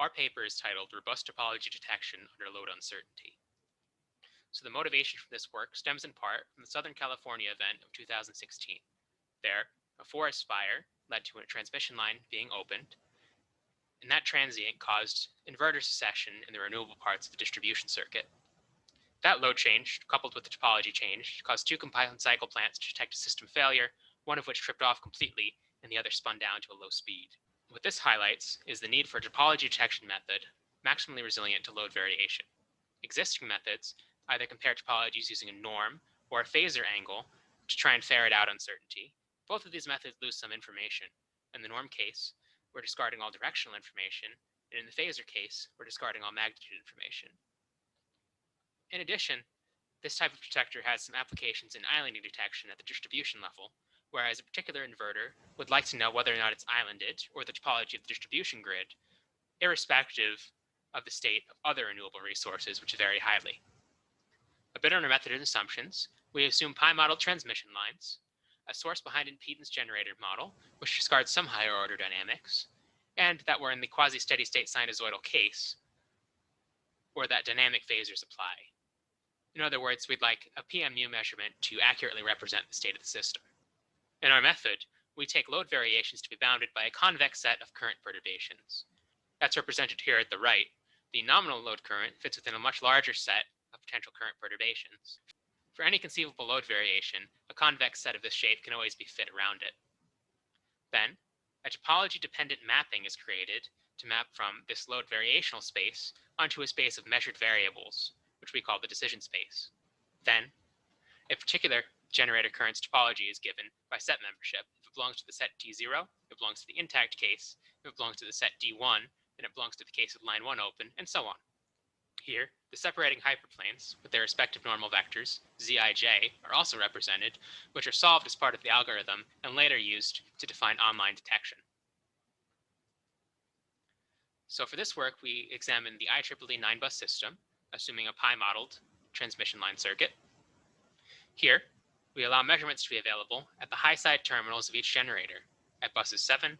Our paper is titled Robust Topology Detection Under Load Uncertainty. So the motivation for this work stems in part from the Southern California event of 2016. There, a forest fire led to a transmission line being opened, and that transient caused inverter secession in the renewable parts of the distribution circuit. That load change, coupled with the topology change, caused two combined cycle plants to detect a system failure, one of which tripped off completely and the other spun down to a low speed. What this highlights is the need for a topology detection method maximally resilient to load variation. Existing methods either compare topologies using a norm or a phasor angle to try and ferret out uncertainty. Both of these methods lose some information. In the norm case, we're discarding all directional information, and in the phasor case, we're discarding all magnitude information. In addition, this type of detector has some applications in islanding detection at the distribution level, whereas a particular inverter would like to know whether or not it's islanded, or the topology of the distribution grid, irrespective of the state of other renewable resources, which vary highly. A bit on our method and assumptions, we assume pi-model transmission lines, a source behind impedance generator model, which discards some higher order dynamics, and that we're in the quasi-steady state sinusoidal case, where that dynamic phasors apply. In other words, we'd like a PMU measurement to accurately represent the state of the system. In our method, we take load variations to be bounded by a convex set of current perturbations. That's represented here at the right. The nominal load current fits within a much larger set of potential current perturbations. For any conceivable load variation, a convex set of this shape can always be fit around it. Then, a topology-dependent mapping is created to map from this load variational space onto a space of measured variables, which we call the decision space. Then, a particular generator current's topology is given by set membership. If it belongs to the set D0, it belongs to the intact case. If it belongs to the set D1, then it belongs to the case with line 1 open, and so on. Here, the separating hyperplanes, with their respective normal vectors, Zij, are also represented, which are solved as part of the algorithm and later used to define online detection. So for this work, we examined the IEEE 9-bus system, assuming a pi-modeled transmission line circuit. Here, we allow measurements to be available at the high-side terminals of each generator, at buses 7,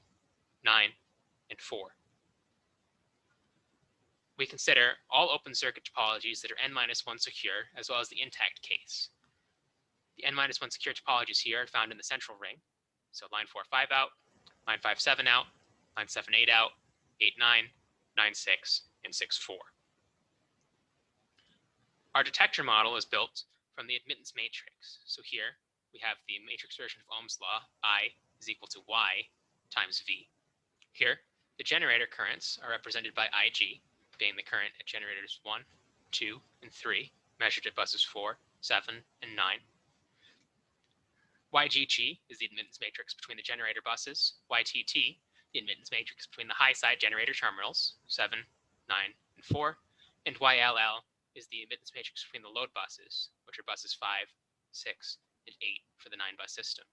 9, and 4. We consider all open circuit topologies that are n-1 secure, as well as the intact case. The n-1 secure topologies here are found in the central ring, so line 4, 5 out, line 5, 7 out, line 7, 8 out, 8, 9, 9, 6, and 6, 4. Our detector model is built from the admittance matrix. So here we have the matrix version of Ohm's law, I is equal to Y times V. Here, the generator currents are represented by IG, being the current at generators 1, 2, and 3, measured at buses 4, 7, and 9. YGG is the admittance matrix between the generator buses, YTT, the admittance matrix between the high-side generator terminals, 7, 9, and 4, and YLL is the admittance matrix between the load buses, which are buses 5, 6, and 8 for the 9-bus system.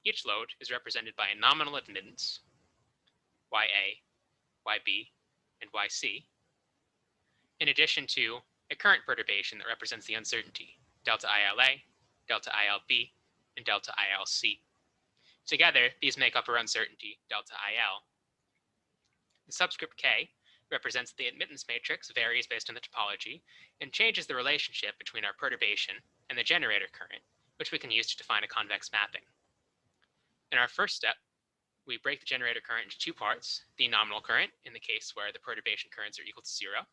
Each load is represented by a nominal admittance, YA, YB, and YC, in addition to a current perturbation that represents the uncertainty, delta ILA, delta ILB, and delta ILC. Together, these make up our uncertainty, delta IL. The subscript K represents the admittance matrix, varies based on the topology, and changes the relationship between our perturbation and the generator current, which we can use to define a convex mapping. In our first step, we break the generator current into two parts, the nominal current, in the case where the perturbation currents are equal to 0,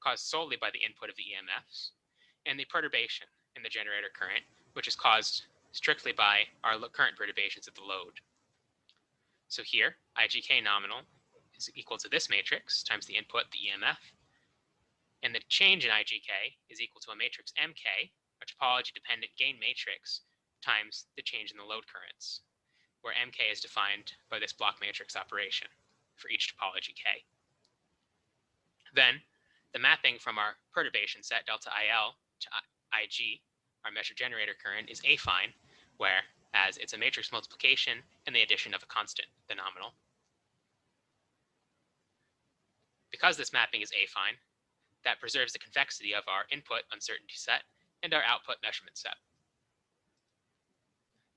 caused solely by the input of the EMFs, and the perturbation in the generator current, which is caused strictly by our current perturbations of the load. So here, IGK nominal is equal to this matrix times the input, the EMF, and the change in IGK is equal to a matrix MK, a topology-dependent gain matrix, times the change in the load currents, where MK is defined by this block matrix operation for each topology K. Then, the mapping from our perturbation set delta IL to IG, our measured generator current, is affine, whereas it's a matrix multiplication and the addition of a constant, the nominal. Because this mapping is affine, that preserves the convexity of our input uncertainty set and our output measurement set.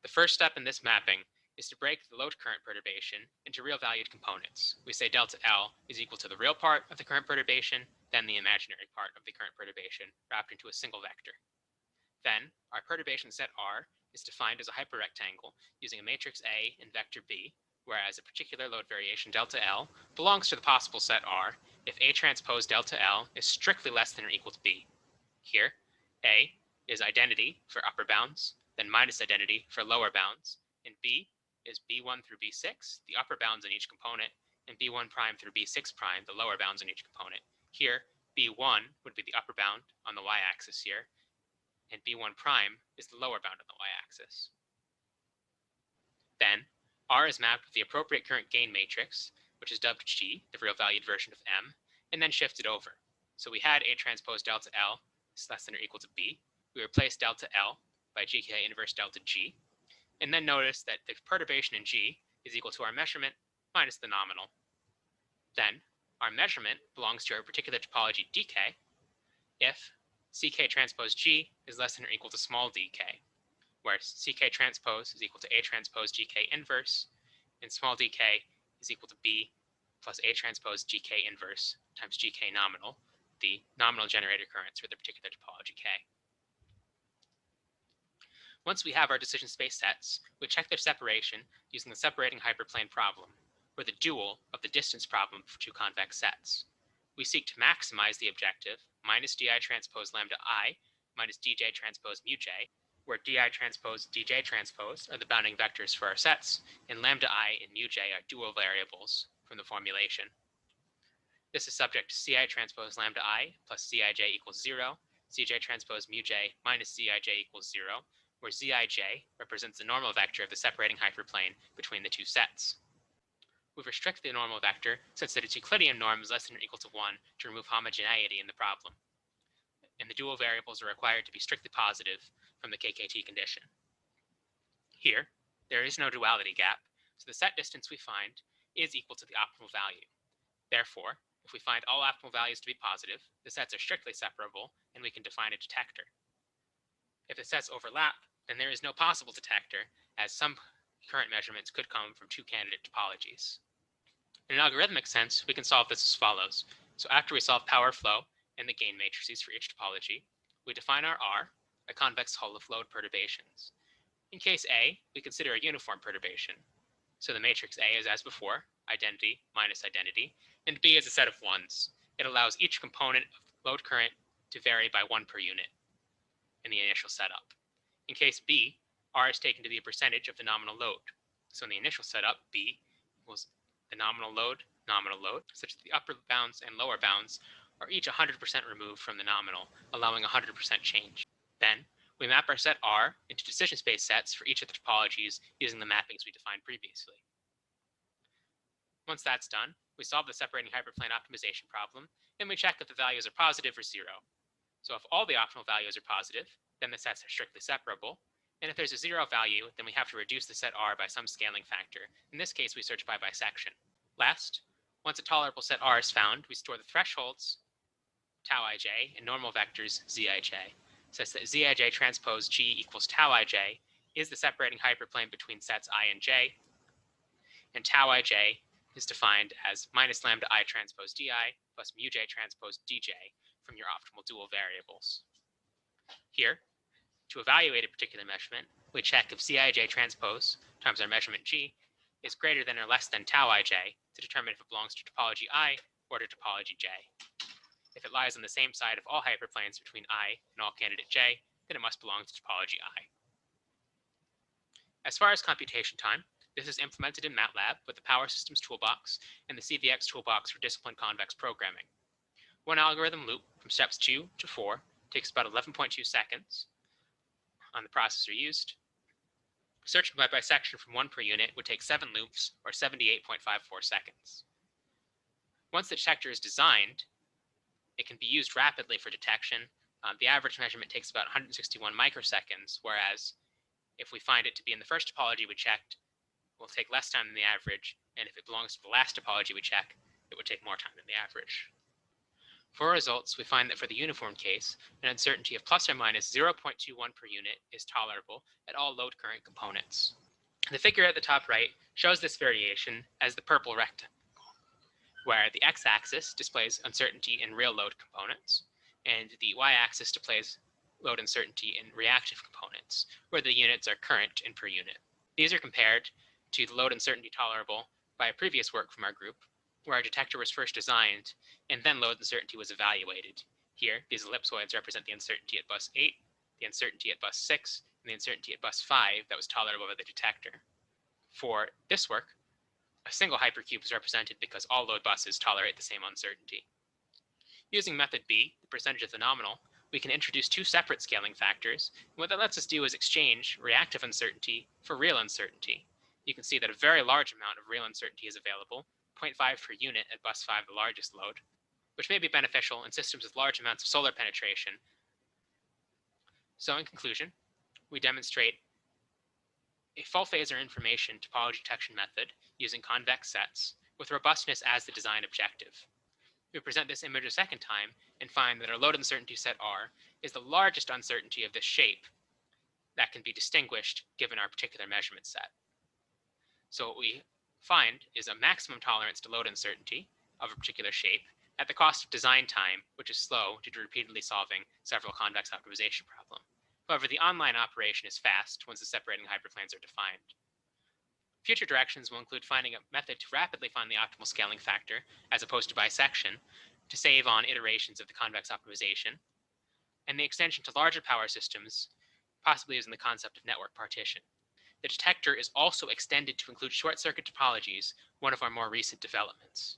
The first step in this mapping is to break the load current perturbation into real valued components. We say delta L is equal to the real part of the current perturbation, then the imaginary part of the current perturbation, wrapped into a single vector. Then, our perturbation set R is defined as a hyperrectangle using a matrix A and vector B, whereas a particular load variation delta L belongs to the possible set R if A transpose delta L is strictly less than or equal to B. Here, A is identity for upper bounds, then minus identity for lower bounds, and B is B1 through B6, the upper bounds on each component, and B1 prime through B6 prime, the lower bounds on each component. Here, B1 would be the upper bound on the y-axis here, and B1 prime is the lower bound on the y-axis. Then, R is mapped with the appropriate current gain matrix, which is dubbed G, the real valued version of M, and then shifted over. So we had A transpose delta L is less than or equal to B. We replaced delta L by GK inverse delta G, and then notice that the perturbation in G is equal to our measurement minus the nominal. Then, our measurement belongs to our particular topology dk if ck transpose G is less than or equal to small dk, where ck transpose is equal to A transpose GK inverse, and small dk is equal to B plus A transpose GK inverse times GK nominal, the nominal generator currents for the particular topology K. Once we have our decision space sets, we check their separation using the separating hyperplane problem, or the dual of the distance problem for two convex sets. We seek to maximize the objective minus di transpose lambda I minus dj transpose mu j, where di transpose dj transpose are the bounding vectors for our sets, and lambda I and mu j are dual variables from the formulation. This is subject to ci transpose lambda I plus cij equals 0, cj transpose mu j minus cij equals 0, where zij represents the normal vector of the separating hyperplane between the two sets. We restrict the normal vector such that its Euclidean norm is less than or equal to 1 to remove homogeneity in the problem, and the dual variables are required to be strictly positive from the KKT condition. Here, there is no duality gap, so the set distance we find is equal to the optimal value. Therefore, if we find all optimal values to be positive, the sets are strictly separable, and we can define a detector. If the sets overlap, then there is no possible detector, as some current measurements could come from two candidate topologies. In an algorithmic sense, we can solve this as follows. So after we solve power flow and the gain matrices for each topology, we define our R, a convex hull of load perturbations. In case A, we consider a uniform perturbation. So the matrix A is as before, identity minus identity, and B is a set of ones. It allows each component of load current to vary by 1 per unit in the initial setup. In case B, R is taken to be a percentage of the nominal load. So in the initial setup, B equals the nominal load, such that the upper bounds and lower bounds are each 100% removed from the nominal, allowing 100% change. Then, we map our set R into decision space sets for each of the topologies using the mappings we defined previously. Once that's done, we solve the separating hyperplane optimization problem, and we check if the values are positive or 0. So if all the optimal values are positive, then the sets are strictly separable, and if there's a 0 value, then we have to reduce the set R by some scaling factor. In this case, we search by bisection. Last, once a tolerable set R is found, we store the thresholds, tau ij, and normal vectors zij, such that zij transpose G equals tau ij is the separating hyperplane between sets I and j, and tau ij is defined as minus lambda I transpose di plus mu j transpose dj from your optimal dual variables. Here, to evaluate a particular measurement, we check if Cij transpose times our measurement G is greater than or less than tau ij to determine if it belongs to topology I or to topology J. If it lies on the same side of all hyperplanes between I and all candidate J, then it must belong to topology I. As far as computation time, this is implemented in MATLAB with the Power Systems Toolbox and the CVX Toolbox for discipline convex programming. One algorithm loop from steps 2 to 4 takes about 11.2 seconds on the processor used. Searching by bisection from 1 per unit would take 7 loops, or 78.54 seconds. Once the detector is designed, it can be used rapidly for detection. The average measurement takes about 161 microseconds, whereas if we find it to be in the first topology we checked, it will take less time than the average, and if it belongs to the last topology we check, it would take more time than the average. For results, we find that for the uniform case, an uncertainty of plus or minus 0.21 per unit is tolerable at all load current components. The figure at the top right shows this variation as the purple rectangle, where the x-axis displays uncertainty in real load components, and the y-axis displays load uncertainty in reactive components, where the units are current and per unit. These are compared to the load uncertainty tolerable by a previous work from our group, where our detector was first designed and then load uncertainty was evaluated. Here, these ellipsoids represent the uncertainty at bus 8, the uncertainty at bus 6, and the uncertainty at bus 5 that was tolerable by the detector. For this work, a single hypercube is represented because all load buses tolerate the same uncertainty. Using method B, the percentage of the nominal, we can introduce two separate scaling factors, and what that lets us do is exchange reactive uncertainty for real uncertainty. You can see that a very large amount of real uncertainty is available, 0.5 per unit at bus 5, the largest load, which may be beneficial in systems with large amounts of solar penetration. So in conclusion, we demonstrate a full phasor information topology detection method using convex sets with robustness as the design objective. We present this image a second time and find that our load uncertainty set R is the largest uncertainty of this shape that can be distinguished given our particular measurement set. So what we find is a maximum tolerance to load uncertainty of a particular shape at the cost of design time, which is slow due to repeatedly solving several convex optimization problems. However, the online operation is fast once the separating hyperplanes are defined. Future directions will include finding a method to rapidly find the optimal scaling factor, as opposed to bisection, to save on iterations of the convex optimization, and the extension to larger power systems, possibly using the concept of network partition. The detector is also extended to include short circuit topologies, one of our more recent developments.